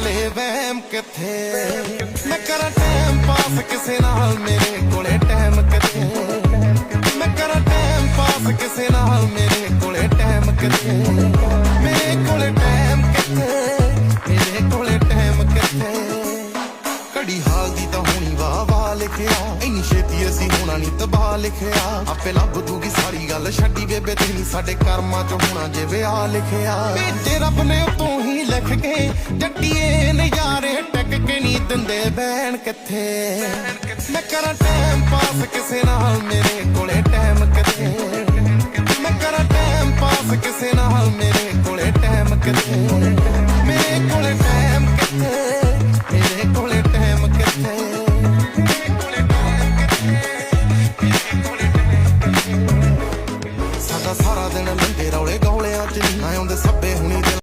ले वहम किथे मैं करा टाइम पास किसे नाल मेरे कोले टाइम किथे मैं करा टाइम पास किसे नाल मेरे कोले टाइम किथे मेरे कोले टाइम किथे मेरे कोले टाइम किथे घड़ी हाल दी तां हुणी वाह वाह लिखिया इन्नी छेती असीं होना नी तबाह लिखिया आपे लभ दूगी सारी गल छड्डी बेबे तेनी साडे कर्मां च होना जे विआह लिखिया भेजे रब ने उतों ही लिख के जट्टीए नज़ारे टक के नी दिंदे बैन किथे मैं करा टाइम पास किसे नाल मेरे कोले टाइम किथे मैं करा टाइम पास किसे नाल मेरे कोले टाइम किथे मेरे कोले टाइम किथे मेरे कोले टाइम किथे सारा दिन लंघे रौले गौलियां च ना आउंदे सब्बे हुणी